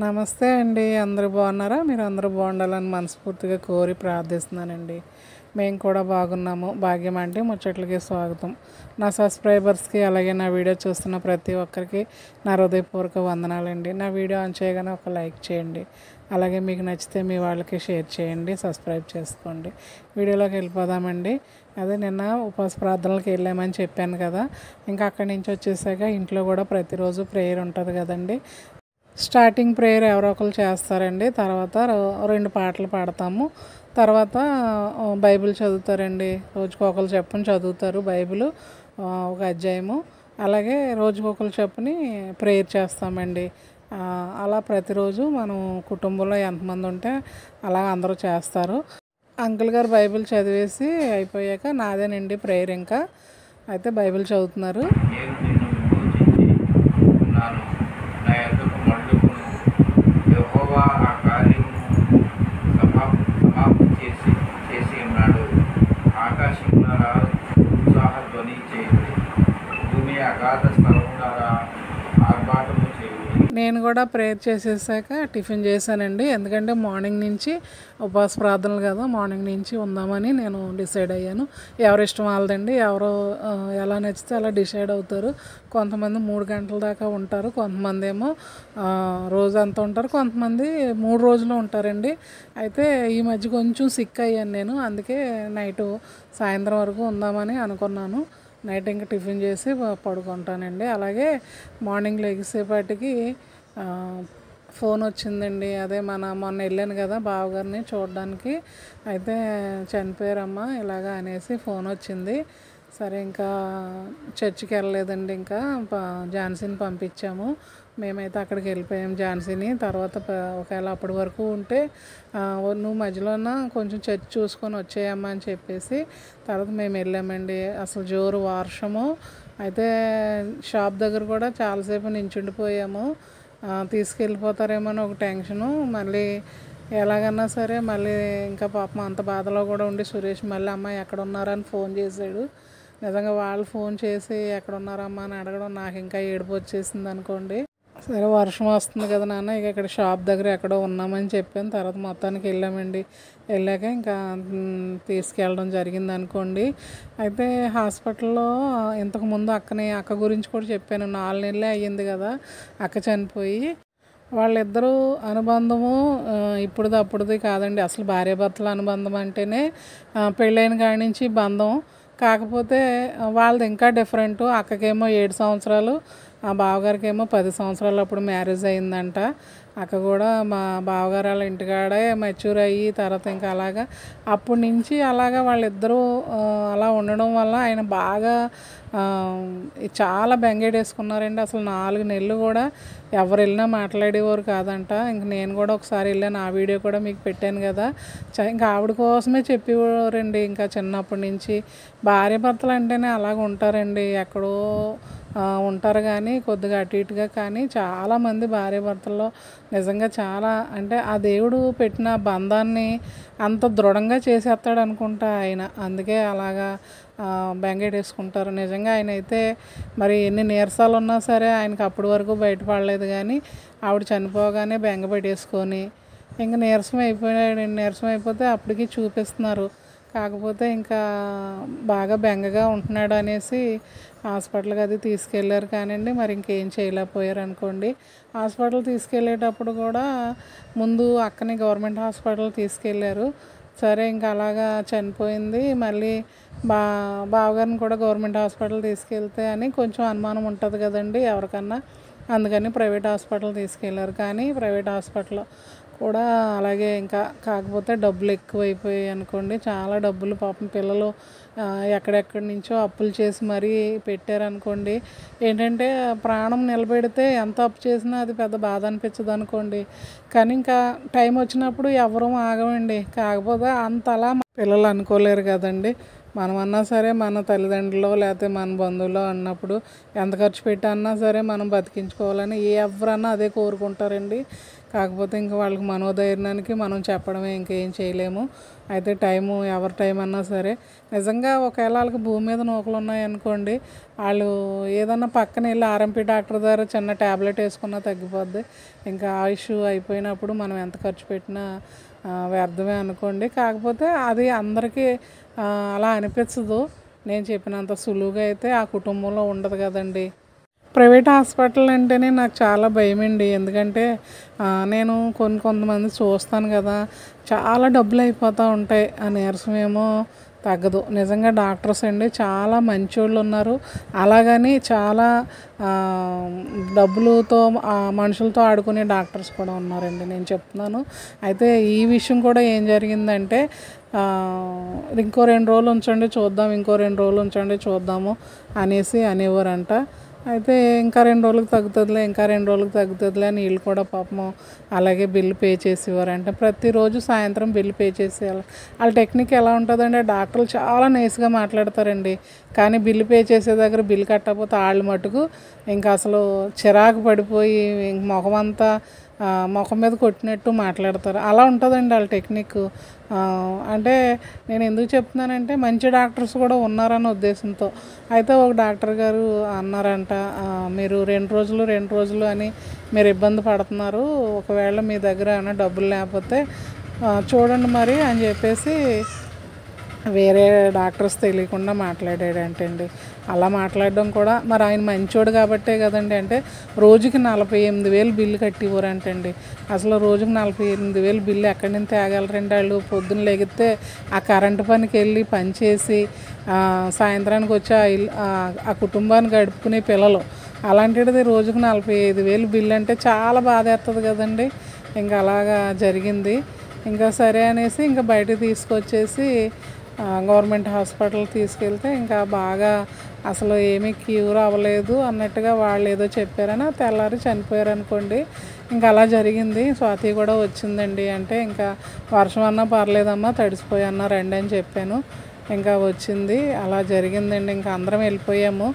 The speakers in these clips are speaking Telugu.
నమస్తే అండి. అందరూ బాగున్నారా? మీరు అందరూ బాగుండాలని మనస్ఫూర్తిగా కోరి ప్రార్థిస్తున్నానండి. మేము కూడా బాగున్నాము. భాగ్యం అంటే ముచ్చట్లకి స్వాగతం. నా సబ్స్క్రైబర్స్కి అలాగే నా వీడియో చూస్తున్న ప్రతి ఒక్కరికి నా హృదయపూర్వక వందనాలండి. నా వీడియో ఆన్ చేయగానే ఒక లైక్ చేయండి. అలాగే మీకు నచ్చితే మీ వాళ్ళకి షేర్ చేయండి, సబ్స్క్రైబ్ చేసుకోండి. వీడియోలోకి వెళ్ళిపోదామండి. అదే నిన్న ఉపవాస ప్రార్థనలకు వెళ్ళామని చెప్పాను కదా. ఇంకా అక్కడి నుంచి వచ్చేసాక ఇంట్లో కూడా ప్రతిరోజు ప్రేయర్ ఉంటుంది కదండి. స్టార్టింగ్ ప్రేయర్ ఎవరో ఒకరు చేస్తారండి. తర్వాత 2 పాటలు పాడతాము. తర్వాత బైబిల్ చదువుతారండి. రోజుకొకరు చెప్పుని చదువుతారు బైబిల్ ఒక అధ్యాయము. అలాగే రోజుకొకరు చెప్పుని ప్రేయర్ చేస్తామండి. అలా ప్రతిరోజు మనం కుటుంబంలో ఎంతమంది ఉంటే అలా అందరూ చేస్తారు. అంకుల్ గారు బైబిల్ చదివేసి అయిపోయాక నాదేనండి ప్రేయర్. ఇంకా అయితే బైబిల్ చదువుతున్నారు. నేను నిన్ను విమోచించున్నాను, నా యొద్దకు మళ్ళుకొను. యెహోవా ఆ కార్యమును సమాప్తి చేసి ఉన్నాడు. ఆకాశములారా ఉత్సాహధ్వని చేయుడి, భూమి అగాధ స్థలములారా ఆర్భాటము చేయుడి. నేను కూడా ప్రేయర్ చేసేసాక టిఫిన్ చేశానండి. ఎందుకంటే మార్నింగ్ నుంచి ఉపవాస ప్రార్థనలు కదా, మార్నింగ్ నుంచి ఉందామని నేను డిసైడ్ అయ్యాను. ఎవరి ఇష్టం వాళ్ళదండి. ఎవరో ఎలా నచ్చితే అలా డిసైడ్ అవుతారు. కొంతమంది 3 గంటల దాకా ఉంటారు, కొంతమంది ఏమో రోజంతా ఉంటారు, కొంతమంది 3 రోజులు ఉంటారండి. అయితే ఈ మధ్య కొంచెం సిక్ అయ్యాను నేను, అందుకే నైటు సాయంత్రం వరకు ఉందామని అనుకున్నాను. నైట్ ఇంకా టిఫిన్ చేసి పడుకుంటానండి. అలాగే మార్నింగ్ లెగిసేపాటికి ఫోన్ వచ్చిందండి. అదే మొన్న వెళ్ళాను కదా బావగారిని చూడడానికి. అయితే చనిపోయారమ్మా ఇలాగా అనేసి ఫోన్ వచ్చింది. సరే ఇంకా చర్చికి వెళ్ళలేదండి. ఇంకా ఝాన్సీని పంపించాము. మేమైతే అక్కడికి వెళ్ళిపోయాం ఝాన్సీని. తర్వాత ఒకవేళ అప్పటి వరకు ఉంటే నువ్వు మధ్యలోన కొంచెం చర్చ్ చూసుకొని వచ్చేయమ్మా అని చెప్పేసి తర్వాత మేము వెళ్ళామండి. అసలు జోరు వర్షము. అయితే షాప్ దగ్గర కూడా చాలాసేపు నించుండిపోయాము. తీసుకెళ్ళిపోతారేమో అని ఒక టెన్షను. మళ్ళీ ఎలాగన్నా సరే మళ్ళీ ఇంకా పాపం అంత బాధలో కూడా ఉండి సురేష్ మళ్ళీ అమ్మాయి ఎక్కడ ఉన్నారని ఫోన్ చేశాడు. నిజంగా వాళ్ళు ఫోన్ చేసి ఎక్కడ ఉన్నారమ్మా అని అడగడం నాకు ఇంకా ఏడుపు వచ్చేసింది అనుకోండి. సరే వర్షం వస్తుంది కదా నాన్న, ఇక ఇక్కడ షాప్ దగ్గర ఎక్కడో ఉన్నామని చెప్పాను. తర్వాత మొత్తానికి వెళ్ళామండి. వెళ్ళాక ఇంకా తీసుకెళ్ళడం జరిగింది అనుకోండి. అయితే హాస్పిటల్లో ఇంతకుముందు అక్క గురించి కూడా చెప్పాను. 4 నెలలే అయ్యింది కదా అక్క చనిపోయి. వాళ్ళిద్దరూ అనుబంధము ఇప్పుడుది అప్పుడుది కాదండి. అసలు భార్యాభర్తల అనుబంధం అంటేనే పెళ్ళైన కాడి నుంచి బంధం. కాకపోతే వాళ్ళది ఇంకా డిఫరెంట్. అక్కకేమో 7 సంవత్సరాలు, ఆ బావగారికి ఏమో 10 సంవత్సరాలు అప్పుడు మ్యారేజ్ అయిందంట. అక్క కూడా మా బావగారు వాళ్ళ ఇంటికాడే మెచ్యూర్ అయ్యి తర్వాత ఇంకా అలాగా అప్పటి నుంచి అలాగా వాళ్ళిద్దరూ అలా ఉండడం వల్ల ఆయన బాగా చాలా బెంగేడేసుకున్నారండి. అసలు 4 నెలలు కూడా ఎవరు వెళ్ళినా మాట్లాడేవారు కాదంట. ఇంక నేను కూడా ఒకసారి వెళ్ళాను, ఆ వీడియో కూడా మీకు పెట్టాను కదా. ఇంకా ఆవిడ కోసమే చెప్పేవారండి ఇంకా చిన్నప్పటి నుంచి. భార్యాభర్తలు అంటేనే అలాగ ఉంటారండి. ఎక్కడో ఉంటారు కానీ కొద్దిగా అటు ఇటుగా. కానీ చాలామంది భార్యాభర్తల్లో నిజంగా చాలా అంటే ఆ దేవుడు పెట్టిన బంధాన్ని అంత దృఢంగా చేసేస్తాడు అనుకుంటా ఆయన. అందుకే అలాగా బెంగేటేసుకుంటారు. నిజంగా ఆయన అయితే మరి ఎన్ని నీరసాలు ఉన్నా సరే ఆయనకి అప్పటి వరకు బయటపడలేదు. కానీ ఆవిడ చనిపోగానే బెంగ పెట్టేసుకొని ఇంకా నీరసం అయిపోతే అప్పటికి చూపిస్తున్నారు. కాకపోతే ఇంకా బాగా బెంగగా ఉంటున్నాడు అనేసి హాస్పిటల్కి అది తీసుకెళ్ళారు. కానివ్వండి మరి ఇంకేం చేయలేకపోయారు అనుకోండి. హాస్పిటల్ తీసుకెళ్ళేటప్పుడు కూడా ముందు అక్కని గవర్నమెంట్ హాస్పిటల్ తీసుకెళ్ళారు. సరే ఇంకా అలాగా చనిపోయింది. మళ్ళీ బావగారిని కూడా గవర్నమెంట్ హాస్పిటల్ తీసుకెళ్తే అని కొంచెం అనుమానం ఉంటుంది కదండి ఎవరికన్నా. అందుకని ప్రైవేట్ హాస్పిటల్ తీసుకెళ్ళారు. కానీ ప్రైవేట్ హాస్పిటల్ కూడా అలాగే ఇంకా కాకపోతే డబ్బులు ఎక్కువైపోయాయి అనుకోండి. చాలా డబ్బులు పాపం పిల్లలు ఎక్కడెక్కడి నుంచో అప్పులు చేసి మరీ పెట్టారనుకోండి. ఏంటంటే ప్రాణం నిలబెడితే ఎంత అప్పు చేసినా అది పెద్ద బాధ అనిపించదు అనుకోండి. కానీ ఇంకా టైం వచ్చినప్పుడు ఎవరూ ఆగమండి. కాకపోతే అంతలా పిల్లలు అనుకోలేరు కదండి. మనమన్నా సరే మన తల్లిదండ్రులు లేకపోతే మన బంధువులు అన్నప్పుడు ఎంత ఖర్చు పెట్టన్నా సరే మనం బతికించుకోవాలని ఎవరన్నా అదే కోరుకుంటారండి. కాకపోతే ఇంకా వాళ్ళకి మనోధైర్యానికి మనం చెప్పడమే, ఇంకేం చేయలేము. అయితే టైము ఎవరి టైం అన్నా సరే నిజంగా ఒకవేళ వాళ్ళకి భూమి మీద నూకలు ఉన్నాయనుకోండి, వాళ్ళు ఏదన్నా పక్కన వెళ్ళి ఆర్ఎంపీ డాక్టర్ దగ్గర చిన్న ట్యాబ్లెట్ వేసుకున్నా తగ్గిపోద్ది. ఇంకా ఆయుష్ అయిపోయినప్పుడు మనం ఎంత ఖర్చు పెట్టినా వ్యర్థమే అనుకోండి. కాకపోతే అది అందరికీ అలా అనిపించదు. నేను చెప్పినంత సులువుగా అయితే ఆ కుటుంబంలో ఉండదు కదండి. ప్రైవేట్ హాస్పిటల్ అంటేనే నాకు చాలా భయమండి. ఎందుకంటే నేను కొంతమంది చూస్తాను కదా, చాలా డబ్బులు అయిపోతూ ఉంటాయి. ఆ నీరసమేమో తగ్గదు. నిజంగా డాక్టర్స్ అండి చాలా మంచోళ్ళు ఉన్నారు. అలాగని చాలా డబ్బులతో మనుషులతో ఆడుకునే డాక్టర్స్ కూడా ఉన్నారండి, నేను చెప్తున్నాను. అయితే ఈ విషయం కూడా ఏం జరిగిందంటే, ఇంకో 2 రోజులు ఉంచండి చూద్దాం, ఇంకో 2 రోజులు ఉంచండి చూద్దాము అనేసి అనేవారంట. అయితే ఇంకా 2 రోజులకు తగ్గుతుందిలే, ఇంకా 2 రోజులకు తగ్గుతుందిలే అని వీళ్ళు కూడా పాపం అలాగే బిల్లు పే చేసేవారంట. ప్రతిరోజు సాయంత్రం బిల్లు పే చేసేయాలి. వాళ్ళ టెక్నిక్ ఎలా ఉంటుందంటే, డాక్టర్లు చాలా నైస్గా మాట్లాడతారండి, కానీ బిల్లు పే చేసే దగ్గర బిల్లు కట్టకపోతే వాళ్ళు మటుకు ఇంకా అసలు చిరాకు పడిపోయి ముఖం మీద కొట్టినట్టు మాట్లాడతారు. అలా ఉంటుందండి వాళ్ళ టెక్నిక్. అంటే నేను ఎందుకు చెప్తున్నానంటే, మంచి డాక్టర్స్ కూడా ఉన్నారన్న ఉద్దేశంతో. అయితే ఒక డాక్టర్ గారు అన్నారంట, మీరు 2 రోజులు అని మీరు ఇబ్బంది పడుతున్నారు, ఒకవేళ మీ దగ్గర ఏమైనా డబ్బులు లేకపోతే చూడండి మరి అని చెప్పేసి వేరే డాక్టర్స్ తెలియకుండా మాట్లాడాడంటండి. అలా మాట్లాడడం కూడా మరి ఆయన మంచోడు కాబట్టే కదండి. అంటే రోజుకి 48,000 బిల్లు కట్టివ్వరంటండి. అసలు రోజుకి 48,000 బిల్లు ఎక్కడి నుంచి తేగలరండి వాళ్ళు? పొద్దున్న లెగితే ఆ కరెంటు పనికి వెళ్ళి పనిచేసి సాయంత్రానికి వచ్చి ఆ కుటుంబాన్ని గడుపుకునే పిల్లలు, అలాంటిది రోజుకి 45,000 బిల్లు అంటే చాలా బాధేస్తుంది కదండి. ఇంకా అలాగా జరిగింది. ఇంకా సరే అనేసి ఇంకా బయటకు తీసుకొచ్చేసి గవర్నమెంట్ హాస్పిటల్ తీసుకెళ్తే ఇంకా బాగా అసలు ఏమీ క్యూర్ అవ్వలేదు అన్నట్టుగా వాళ్ళు ఏదో చెప్పారని తెల్లారి చనిపోయారు అనుకోండి. ఇంకా అలా జరిగింది. స్వాతి కూడా వచ్చిందండి. అంటే ఇంకా వర్షం అన్నా పర్లేదమ్మా, తడిసిపోయన్నా రండి అని చెప్పాను. ఇంకా వచ్చింది. అలా జరిగిందండి. ఇంకా అందరం వెళ్ళిపోయాము.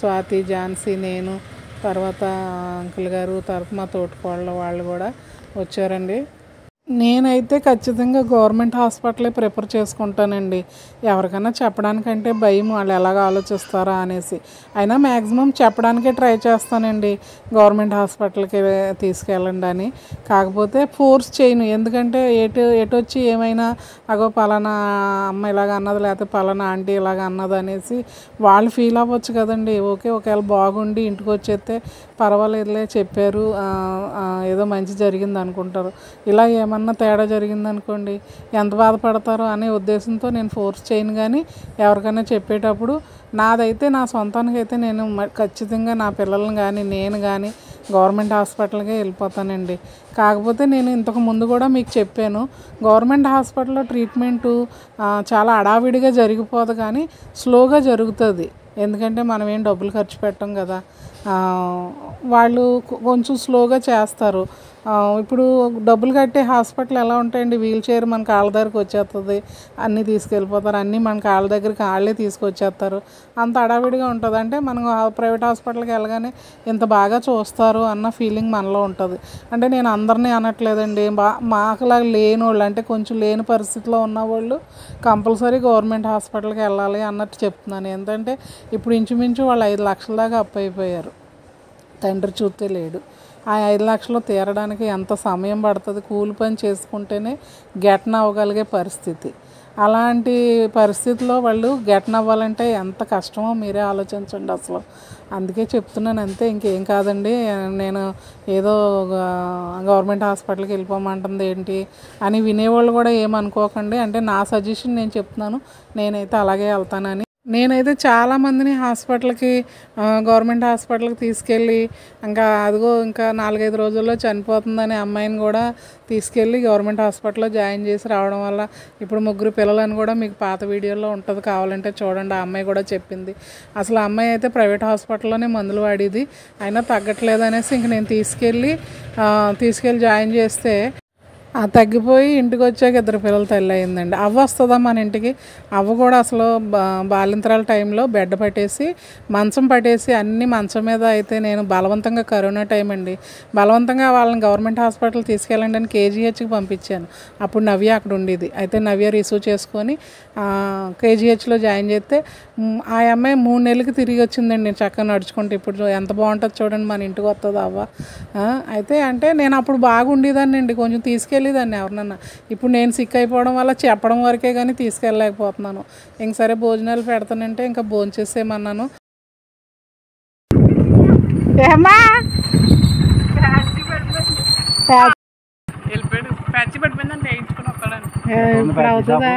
స్వాతి, ఝాన్సీ, నేను, తర్వాత అంకుల్ గారు, తర్వాత మా తోటికోళ్ళ వాళ్ళు కూడా వచ్చారండి. నేనైతే ఖచ్చితంగా గవర్నమెంట్ హాస్పిటలే ప్రిఫర్ చేసుకుంటానండి. ఎవరికైనా చెప్పడానికంటే భయం, వాళ్ళు ఎలాగ ఆలోచిస్తారా అనేసి. అయినా మ్యాక్సిమం చెప్పడానికే ట్రై చేస్తానండి, గవర్నమెంట్ హాస్పిటల్కి తీసుకెళ్ళండి అని. కాకపోతే ఫోర్స్ చేయను. ఎందుకంటే ఎటు వచ్చి ఏమైనా అగో పలానా అమ్మ ఇలాగ అన్నది, లేకపోతే పలానా ఆంటీ ఇలాగ అన్నది అనేసి వాళ్ళు ఫీల్ అవ్వచ్చు కదండి. ఓకే, ఒకవేళ బాగుండి ఇంటికి వచ్చేస్తే పర్వాలేదులే చెప్పారు, ఏదో మంచి జరిగింది అనుకుంటారు. ఇలా ఏమన్నా తేడా జరిగిందనుకోండి ఎంత బాధపడతారో అనే ఉద్దేశంతో నేను ఫోర్స్ చేయను. కానీ ఎవరికైనా చెప్పేటప్పుడు నాదైతే నా సొంతానికైతే నేను ఖచ్చితంగా నా పిల్లల్ని కానీ నేను కానీ గవర్నమెంట్ హాస్పిటల్కే వెళ్ళిపోతానండి. కాకపోతే నేను ఇంతకు ముందు కూడా మీకు చెప్పాను, గవర్నమెంట్ హాస్పిటల్లో ట్రీట్మెంటు చాలా హడావిడిగా జరిగిపోదు, కానీ స్లోగా జరుగుతుంది. ఎందుకంటే మనం ఏం డబ్బులు ఖర్చు పెట్టం కదా, వాళ్ళు కొంచెం స్లోగా చేస్తారు. ఇప్పుడు డబ్బులు కట్టే హాస్పిటల్ ఎలా ఉంటాయండి, వీల్ చైర్ మన కాళ్ళ దగ్గరికి వచ్చేస్తుంది, అన్నీ తీసుకెళ్ళిపోతారు, అన్నీ మన కాళ్ళ దగ్గరికి వాళ్ళే తీసుకొచ్చేస్తారు. అంత హడావిడిగా ఉంటుంది. అంటే మనం ప్రైవేట్ హాస్పిటల్కి వెళ్ళగానే ఇంత బాగా చూస్తారు అన్న ఫీలింగ్ మనలో ఉంటుంది. అంటే నేను అందరినీ అనట్లేదండి, మాకులాగా లేని వాళ్ళు, అంటే కొంచెం లేని పరిస్థితిలో ఉన్నవాళ్ళు కంపల్సరీ గవర్నమెంట్ హాస్పిటల్కి వెళ్ళాలి అన్నట్టు చెప్తున్నాను. ఎందుకంటే ఇప్పుడు ఇంచుమించు వాళ్ళు 5 లక్షల దాకా అప్పు అయిపోయారు, తండ్రి చూస్తే లేడు. ఆ 5 లక్షలు తీరడానికి ఎంత సమయం పడుతుంది, కూలి పని చేసుకుంటేనే గెట్న అవ్వగలిగే పరిస్థితి. అలాంటి పరిస్థితిలో వాళ్ళు గెట్న అవ్వాలంటే ఎంత కష్టమో మీరే ఆలోచించండి అసలు. అందుకే చెప్తున్నాను అంతే, ఇంకేం కాదండి. నేను ఏదో గవర్నమెంట్ హాస్పిటల్కి వెళ్ళిపోమంటుంది ఏంటి అని వినేవాళ్ళు కూడా ఏమనుకోకండి. అంటే నా సజెషన్ నేను చెప్తున్నాను, నేనైతే అలాగే వెళ్తానని. నేనైతే చాలామందిని గవర్నమెంట్ హాస్పిటల్కి తీసుకెళ్ళి ఇంకా అదిగో ఇంకా 4-5 రోజుల్లో చనిపోతుందని అమ్మాయిని కూడా తీసుకెళ్ళి గవర్నమెంట్ హాస్పిటల్లో జాయిన్ చేసి రావడం వల్ల ఇప్పుడు 3 పిల్లలని కూడా మీకు పాత వీడియోలో ఉంటుంది, కావాలంటే చూడండి. ఆ అమ్మాయి కూడా చెప్పింది. అసలు ఆ అమ్మాయి అయితే ప్రైవేట్ హాస్పిటల్లోనే మందులు వాడేది, అయినా తగ్గట్లేదు అనేసి ఇంక నేను తీసుకెళ్ళి జాయిన్ చేస్తే తగ్గిపోయి ఇంటికి వచ్చాక 2 పిల్లల తల్లి అయిందండి. అవ్వ వస్తుందా మన ఇంటికి? అవ్వ కూడా అసలు బాలింతరాల టైంలో బెడ్ పట్టేసి మంచం పట్టేసి అన్ని మంచం మీద అయితే నేను బలవంతంగా కరోనా టైం అండి బలవంతంగా వాళ్ళని గవర్నమెంట్ హాస్పిటల్ తీసుకెళ్ళండి అని కేజీహెచ్కి పంపించాను. అప్పుడు నవ్య అక్కడ ఉండేది. అయితే నవ్య రిసీవ్ చేసుకొని కేజీహెచ్లో జాయిన్ చేస్తే ఆ అమ్మాయి 3 నెలలకి తిరిగి వచ్చిందండి. నేను చక్కగా నడుచుకుంటే ఇప్పుడు ఎంత బాగుంటుంది చూడండి, మన ఇంటికి వస్తుంది అవ్వ. అయితే అంటే నేను అప్పుడు బాగుండేదాన్ని అండి, కొంచెం తీసుకెళ్ళేదాన్ని ఎవరినన్నా. ఇప్పుడు నేను సిక్ అయిపోవడం వల్ల చెప్పడం వరకే కానీ తీసుకెళ్ళలేకపోతున్నాను. ఇంక సరే భోజనాలు పెడతానంటే ఇంకా భోజనం చేసేయమన్నాను. ప్యాచి పడిపోయిందంటే వేయించుకుని వస్తాడని ఇప్పుడు అవుతుందా?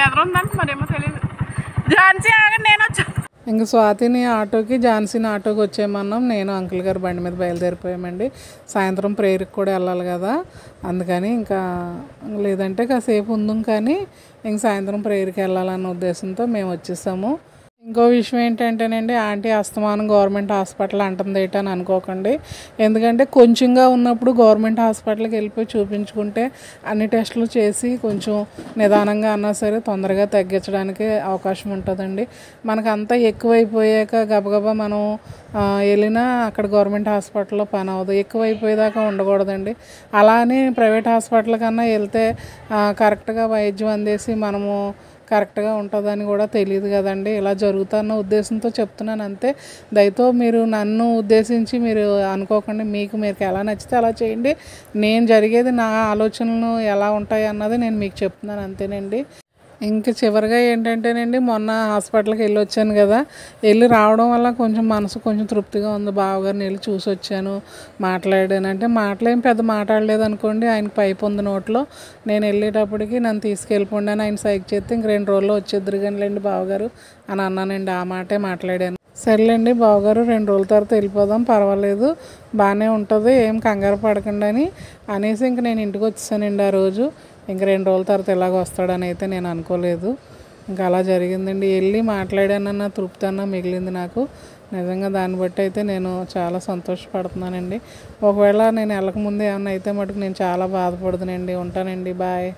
ఎదురుందంటే మరేమో తెలియదు. ఝాన్సీ ఆగండి, నేను వచ్చాను. ఇంక స్వాతిని ఆటోకి ఝాన్సీని ఆటోకి వచ్చేయమన్నాం. నేను అంకుల్ గారు బండి మీద బయలుదేరిపోయామండి. సాయంత్రం ప్రేయర్కి కూడా వెళ్ళాలి కదా, అందుకని ఇంకా లేదంటే కాసేపు ఉందాం కానీ ఇంక సాయంత్రం ప్రేయర్కి వెళ్ళాలన్న ఉద్దేశంతో మేము వచ్చేసాము. ఇంకో విషయం ఏంటంటేనండి, ఆంటీ అస్తమానం గవర్నమెంట్ హాస్పిటల్ అంటుంది ఏంటని అనుకోకండి. ఎందుకంటే కొంచెంగా ఉన్నప్పుడు గవర్నమెంట్ హాస్పిటల్కి వెళ్ళిపోయి చూపించుకుంటే అన్ని టెస్టులు చేసి కొంచెం నిదానంగా అన్నా సరే తొందరగా తగ్గించడానికి అవకాశం ఉంటుందండి. మనకు అంతా ఎక్కువైపోయాక గబగబా మనం వెళ్ళినా అక్కడ గవర్నమెంట్ హాస్పిటల్లో పని అవ్వదు. ఎక్కువైపోయేదాకా ఉండకూడదండి. అలానే ప్రైవేట్ హాస్పిటల్ కన్నా వెళ్తే కరెక్ట్గా వైద్యం అందేసి మనము కరెక్ట్గా ఉంటుందని కూడా తెలియదు కదండి. ఇలా జరుగుతున్న ఉద్దేశంతో చెప్తున్నాను అంతే. దయతో మీరు నన్ను ఉద్దేశించి మీరు అనుకోకండి. మీకు ఎలా నచ్చితే అలా చేయండి. నేను జరిగేది నా ఆలోచనలు ఎలా ఉంటాయి అన్నది నేను మీకు చెప్తున్నాను అంతేనండి. ఇంక చివరిగా ఏంటంటేనండి, మొన్న హాస్పిటల్కి వెళ్ళి వచ్చాను కదా, వెళ్ళి రావడం వల్ల కొంచెం మనసు కొంచెం తృప్తిగా ఉంది. బావగారిని వెళ్ళి చూసి వచ్చాను, మాట్లాడాను. అంటే మాటలేం పెద్ద మాట్లాడలేదు అనుకోండి, ఆయనకి పైపు ఉంది నోట్లో. నేను వెళ్ళేటప్పటికి నన్ను తీసుకెళ్ళిపోండి అని ఆయన సైక్ చేస్తే ఇంక 2 రోజుల్లో వచ్చేద్దరు కానిలేండి బావగారు అని అన్నానండి. ఆ మాటే మాట్లాడాను. సర్లేండి బావగారు 2 రోజుల తర్వాత వెళ్ళిపోదాం, పర్వాలేదు, బాగానే ఉంటుంది, ఏం కంగారు పడకండి అని అనేసి ఇంక నేను ఇంటికి వచ్చేసానండి. ఆ రోజు ఇంక 2 రోజుల తర్వాత ఇలాగ వస్తాడని అయితే నేను అనుకోలేదు. ఇంకా అలా జరిగిందండి. వెళ్ళి మాట్లాడానన్న తృప్తి అన్న మిగిలింది నాకు. నిజంగా దాన్ని బట్టి అయితే నేను చాలా సంతోషపడుతున్నానండి. ఒకవేళ నేను వెళ్ళకముందు ఏమన్నా అయితే మటుకు నేను చాలా బాధపడుతున్నానండి. ఉంటానండి, బాయ్.